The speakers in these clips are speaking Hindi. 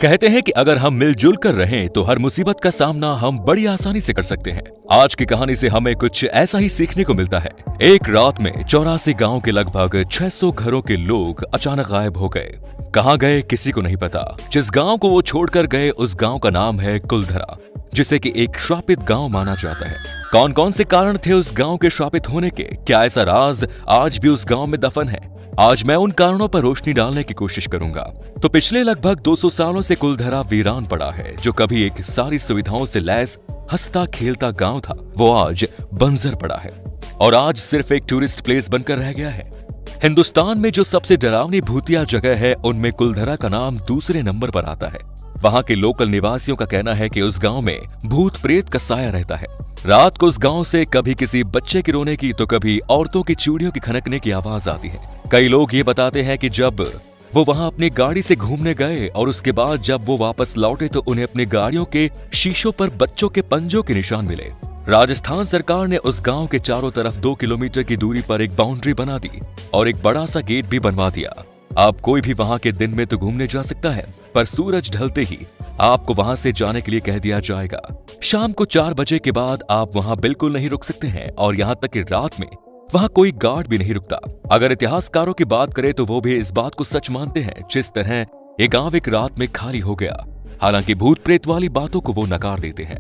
कहते हैं कि अगर हम मिलजुल कर रहें तो हर मुसीबत का सामना हम बड़ी आसानी से कर सकते हैं। आज की कहानी से हमें कुछ ऐसा ही सीखने को मिलता है। एक रात में 84 गांव के लगभग 600 घरों के लोग अचानक गायब हो गए। कहां गए किसी को नहीं पता। जिस गांव को वो छोड़कर गए उस गांव का नाम है कुलधरा, जिसे कि एक श्रापित गांव माना जाता है। कौन कौन से कारण थे उस गांव के श्रापित होने के? क्या ऐसा राज आज भी उस गांव में दफन है? आज मैं उन कारणों पर रोशनी डालने की कोशिश करूंगा। तो पिछले लगभग 200 सालों से कुलधरा वीरान पड़ा है। जो कभी एक सारी सुविधाओं से लैस हंसता खेलता गांव था, वो आज बंजर पड़ा है और आज सिर्फ एक टूरिस्ट प्लेस बनकर रह गया है। हिंदुस्तान में जो सबसे डरावनी भूतिया जगह है, उनमें कुलधरा का नाम दूसरे नंबर पर आता है। वहां के लोकल निवासियों का कहना है कि उस गांव में भूत प्रेत का साया रहता है। रात को उस गांव से कभी किसी बच्चे के रोने की तो कभी औरतों की चूड़ियों की खनकने की आवाज आती है। कई लोग ये बताते हैं कि जब वो वहां अपनी गाड़ी से घूमने गए और उसके बाद जब वो वापस लौटे तो उन्हें अपनी गाड़ियों के शीशों पर बच्चों के पंजों के निशान मिले। राजस्थान सरकार ने उस गांव के चारों तरफ 2 किलोमीटर की दूरी पर एक बाउंड्री बना दी और एक बड़ा सा गेट भी बनवा दिया। अब कोई भी वहां के दिन में तो घूमने जा सकता है, पर सूरज ढलते ही आपको वहां से जाने के लिए कह दिया जाएगा। शाम को 4 बजे के बाद आप वहां बिल्कुल नहीं रुक सकते हैं और यहाँ तक कि रात में वहां कोई गार्ड भी नहीं रुकता। अगर इतिहासकारों की बात करें तो वो भी इस बात को सच मानते हैं, जिस तरह ये गांव एक रात में खाली हो गया। हालांकि भूत प्रेत वाली बातों को वो नकार देते हैं।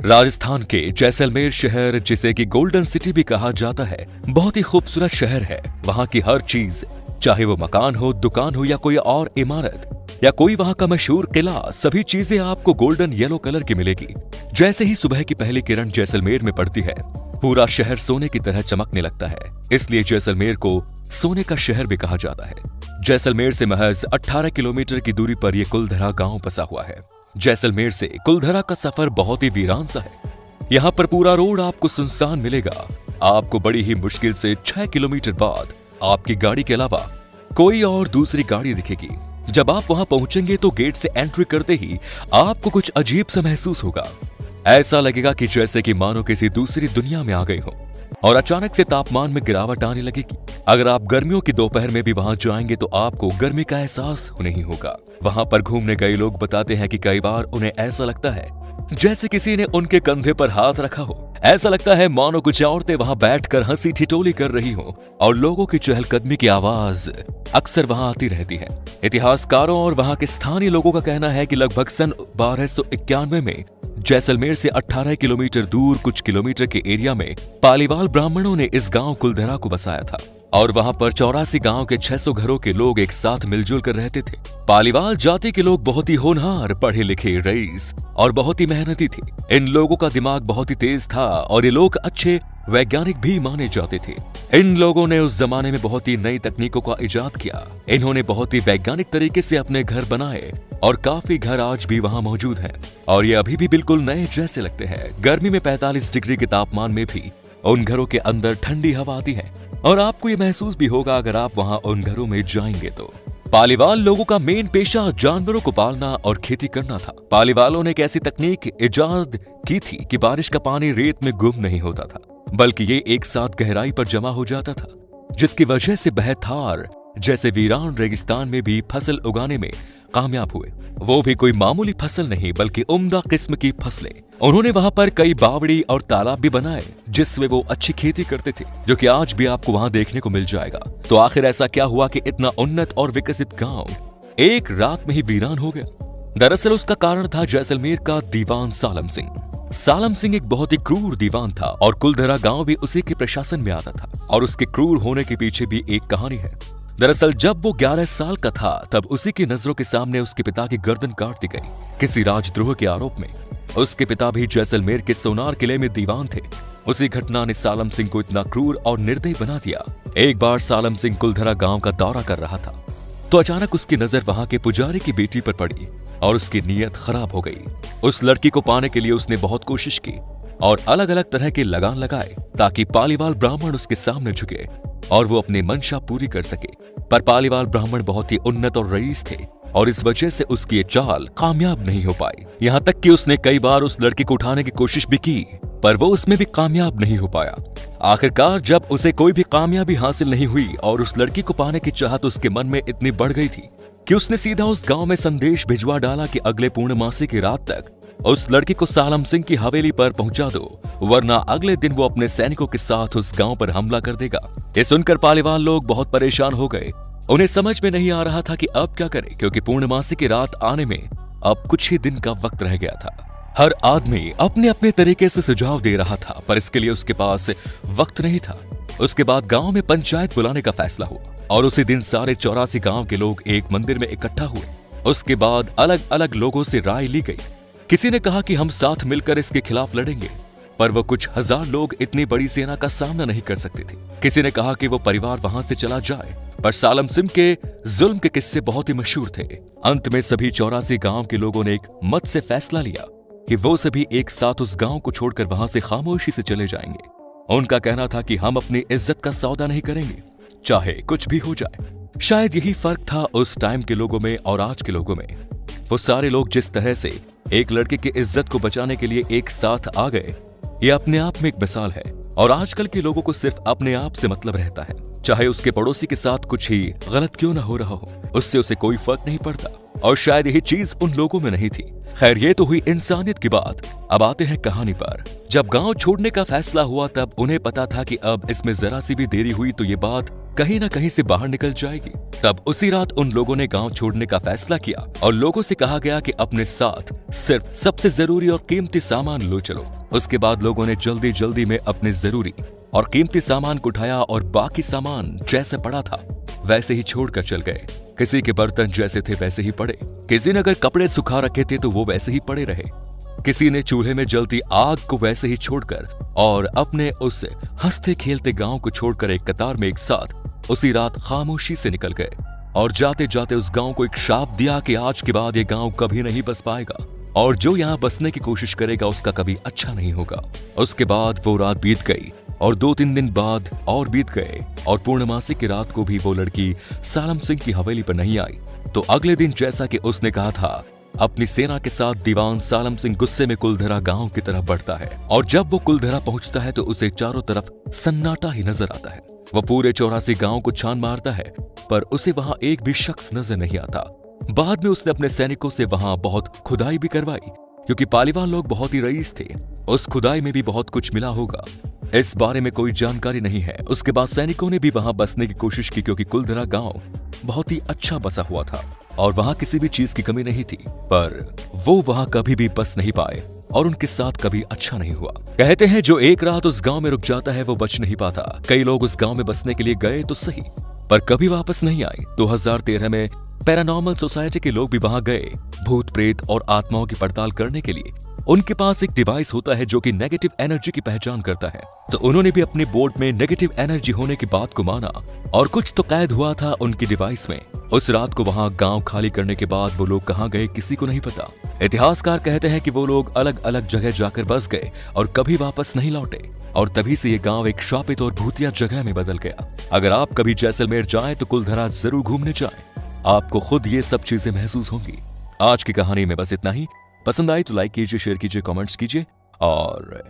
राजस्थान के जैसलमेर शहर, जिसे कि गोल्डन सिटी भी कहा जाता है, बहुत ही खूबसूरत शहर है। वहां की हर चीज, चाहे वो मकान हो, दुकान हो या कोई और इमारत या कोई वहां का मशहूर किला, सभी चीजें आपको गोल्डन येलो कलर की मिलेगी। जैसे ही सुबह की पहली किरण जैसलमेर में पड़ती है, पूरा शहर सोने की तरह चमकने लगता है। इसलिए जैसलमेर को सोने का शहर भी कहा जाता है। जैसलमेर से महज 18 किलोमीटर की दूरी पर यह कुलधरा गांव बसा हुआ है। जैसलमेर से कुलधरा का सफर बहुत ही वीरान सा है। यहाँ पर पूरा रोड आपको सुनसान मिलेगा। आपको बड़ी ही मुश्किल से 6 किलोमीटर बाद आपकी गाड़ी के अलावा कोई और दूसरी गाड़ी दिखेगी। जब आप वहां पहुंचेंगे तो गेट से एंट्री करते ही आपको कुछ अजीब सा महसूस होगा। ऐसा लगेगा कि जैसे कि मानो किसी दूसरी दुनिया में आ गए हो और अचानक से तापमान में गिरावट आने लगेगी। अगर आप गर्मियों की दोपहर में भी वहां जाएंगे तो आपको गर्मी का एहसास नहीं होगा। वहां पर घूमने गए लोग बताते हैं कि कई बार उन्हें ऐसा लगता है जैसे किसी ने उनके कंधे पर हाथ रखा हो। ऐसा लगता है मानो कुछ औरतें वहां बैठकर हंसी ठिठोली कर रही हो और लोगों की चहलकदमी की आवाज अक्सर वहां आती रहती है। इतिहासकारों और वहां के स्थानीय लोगों का कहना है कि लगभग सन 1291 में जैसलमेर से 18 किलोमीटर दूर कुछ किलोमीटर के एरिया में पालीवाल ब्राह्मणों ने इस गांव कुलधरा को बसाया था और वहां पर 84 गांव के 600 घरों के लोग एक साथ मिलजुल कर रहते थे। पालीवाल जाति के लोग बहुत ही होनहार, पढ़े लिखे, रईस और बहुत ही मेहनती थे। इन लोगों का दिमाग बहुत ही तेज था और ये लोग अच्छे वैज्ञानिक भी माने जाते थे। इन लोगों ने उस जमाने में बहुत ही नई तकनीकों का इजाद किया। इन्होंने बहुत ही वैज्ञानिक तरीके से अपने घर बनाए और काफी घर आज भी वहां मौजूद हैं और ये अभी भी बिल्कुल नए जैसे लगते हैं। गर्मी में 45 डिग्री के तापमान में भी उन घरों के अंदर ठंडी हवा आती है और आपको ये महसूस भी होगा अगर आप वहां उन घरों में जाएंगे तो। पालीवाल लोगों का मेन पेशा जानवरों को पालना और खेती करना था। पालीवालों ने एक ऐसी तकनीक इजाद की थी कि बारिश का पानी रेत में गुम नहीं होता था, बल्कि ये एक साथ गहराई पर जमा हो जाता था, जिसकी वजह से बहथार जैसे वीरान रेगिस्तान में भी फसल उगाने में कामयाब हुए। वो भी कोई मामूली फसल नहीं बल्कि उम्दा किस्म की फसलें। उन्होंने वहां पर कई बावड़ी और तालाब भी बनाए जिसमें वो अच्छी खेती करते थे, जो कि आज भी आपको वहां देखने को मिल जाएगा। तो आखिर ऐसा क्या हुआ कि इतना उन्नत और विकसित गांव एक रात में ही वीरान हो गया? दरअसल उसका कारण था जैसलमेर का दीवान सालम सिंह। सालम सिंह एक बहुत ही क्रूर दीवान था और कुलधरा गांव भी उसी के प्रशासन में आता था और उसके क्रूर होने के पीछे भी एक कहानी है। दरअसल जब वो 11 साल का था तब उसी की नजरों के सामने उसके पिता की गर्दन काट दी गई किसी राजद्रोह के आरोप में। उसके पिता भी जैसलमेर के सोनार किले में दीवान थे। उसी घटना ने सालम सिंह को इतना क्रूर और निर्दयी बना दिया। एक बार सालम सिंह कुलधरा गांव का दौरा कर रहा था तो अचानक उसकी नजर वहां के पुजारी की बेटी पर पड़ी और उसकी नीयत खराब हो गई। उस लड़की को पाने के लिए उसने बहुत कोशिश की और अलग अलग तरह के लगान लगाए ताकि पालीवाल ब्राह्मण उसके सामने झुके और वो अपनी मंशा पूरी कर सके। पर पालीवाल ब्राह्मण बहुत ही उन्नत और रईस थे और इस वजह से उसकी ये चाल कामयाब नहीं हो पाई। यहाँ तक कि उसने कई बार उस लड़की को उठाने की कोशिश भी की, पर वो उसमें भी कामयाब नहीं हो पाया। आखिरकार जब उसे कोई भी कामयाबी हासिल नहीं हुई और उस लड़की को पाने की चाहत उसके मन में इतनी बढ़ गई थी कि उसने सीधा उस गांव में संदेश भिजवा डाला कि अगले पूर्णमासी की रात तक उस लड़की को सालम सिंह की हवेली पर पहुंचा दो, वरना अगले दिन वो अपने सैनिकों के साथ उस गांव पर हमला कर देगा। ये सुनकर पालीवाल लोग बहुत परेशान हो गए। उन्हें समझ में नहीं आ रहा था कि अब क्या करें, क्योंकि पूर्णमासी की रात आने में अब कुछ ही दिन का वक्त रह गया था। हर आदमी अपने अपने तरीके से सुझाव दे रहा था, पर इसके लिए उसके पास वक्त नहीं था। उसके बाद गांव में पंचायत बुलाने का फैसला हुआ और उसी दिन सारे 84 गांव के लोग एक मंदिर में इकट्ठा हुए। उसके बाद अलग अलग लोगों से राय ली गई। किसी ने कहा कि हम साथ मिलकर इसके खिलाफ लड़ेंगे, पर वो कुछ हजार लोग इतनी बड़ी सेना का सामना नहीं कर सकते थे। किसी ने कहा कि वो परिवार वहां से चला जाए, पर सालम सिंह के जुल्म के किस्से बहुत ही मशहूर थे। अंत में सभी 84 गांव के लोगों ने एक मत से फैसला लिया कि वो सभी एक साथ उस गांव को छोड़कर वहां से खामोशी से चले जाएंगे। उनका कहना था कि हम अपनी इज्जत का सौदा नहीं करेंगे, चाहे कुछ भी हो जाए। शायद यही फर्क था उस टाइम के लोगों में और आज के लोगों में। वो सारे लोग जिस तरह से एक लड़के की इज्जत को बचाने के लिए एक साथ आ गए, ये अपने आप में एक मिसाल है। और आजकल के लोगों को सिर्फ अपने आप से मतलब रहता है, चाहे उसके पड़ोसी के साथ कुछ ही गलत क्यों ना हो रहा हो, उससे उसे कोई फर्क नहीं पड़ता। और शायद यही चीज उन लोगों में नहीं थी। खैर, ये तो हुई इंसानियत की बात। अब आते हैं कहानी पर। जब गांव छोड़ने का फैसला हुआ तब उन्हें पता था कि अब इसमें जरा सी भी देरी हुई तो ये बात कहीं ना कहीं से बाहर निकल जाएगी। तब उसी रात उन लोगों ने गांव छोड़ने का फैसला किया और लोगों से कहा गया कि अपने साथ सिर्फ सबसे जरूरी और कीमती सामान लो चलो। उसके बाद लोगों ने जल्दी जल्दी में अपने जरूरी और कीमती सामान को उठाया और बाकी सामान जैसे पड़ा था वैसे ही छोड़कर चल गए। किसी के बर्तन जैसे थे वैसे ही पड़े, किसी ने अगर कपड़े सुखा रखे थे तो वो वैसे ही पड़े रहे, किसी ने चूल्हे में जलती आग को वैसे ही छोड़कर और अपने उस हंसते खेलते गांव को छोड़कर एक कतार में एक साथ उसी रात खामोशी से निकल गए। और जाते जाते उस गांव को एक श्राप दिया कि आज के बाद ये गांव कभी नहीं बस पाएगा और जो यहाँ बसने की कोशिश करेगा उसका कभी अच्छा नहीं होगा। उसके बाद वो रात बीत गई और 2-3 दिन बाद और बीत गए और पूर्णमासी की रात को भी वो लड़की सालम सिंह की हवेली पर नहीं आई। तो अगले दिन जैसा कि उसने कहा था, अपनी सेना के साथ दीवान सालम सिंह गुस्से में कुलधरा गांव की तरफ बढ़ता है और जब वो कुलधरा पहुंचता है तो उसे चारों तरफ सन्नाटा ही नजर आता है। वो पूरे 84 गांव को छान मारता है, पर उसे वहां एक भी शख्स नजर नहीं आता। बाद में उसने अपने सैनिकों से वहां बहुत खुदाई भी करवाई, क्योंकि पालीवाल लोग बहुत ही रईस थे। उस खुदाई में भी बहुत कुछ मिला होगा, इस बारे में कोई जानकारी नहीं है। उसके बाद सैनिकों ने भी वहां बसने की कोशिश की, क्योंकि कुलधरा गांव बहुत ही अच्छा बसा हुआ था और वहां किसी भी चीज की कमी नहीं थी, पर वो वहां कभी भी बस नहीं पाए और उनके साथ कभी अच्छा नहीं हुआ। कहते हैं जो एक रात उस गांव में रुक जाता है वो बच नहीं पाता। कई लोग उस गांव में बसने के लिए गए तो सही, पर कभी वापस नहीं आए। 2013 में पैरानॉर्मल सोसाइटी के लोग भी वहां गए भूत प्रेत और आत्माओं की पड़ताल करने के लिए। उनके पास एक डिवाइस होता है जो कि नेगेटिव एनर्जी की पहचान करता है, तो उन्होंने भी अपने बोर्ड में नेगेटिव एनर्जी होने की बात को माना और कुछ तो कैद हुआ था उनकी डिवाइस में। उस रात को वहां गांव खाली करने के बाद वो लोग कहां गए किसी को नहीं पता। इतिहासकार कहते हैं कि वो लोग अलग अलग जगह जाकर बस गए और कभी वापस नहीं लौटे और तभी से ये गांव एक शापित और भूतिया जगह में बदल गया। अगर आप कभी जैसलमेर जाएं तो कुलधरा जरूर घूमने जाएं, आपको खुद ये सब चीजें महसूस होंगी। आज की कहानी में बस इतना ही। पसंद आई तो लाइक कीजिए, शेयर कीजिए, कमेंट्स कीजिए और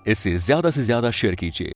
इसे ज्यादा से ज्यादा शेयर कीजिए।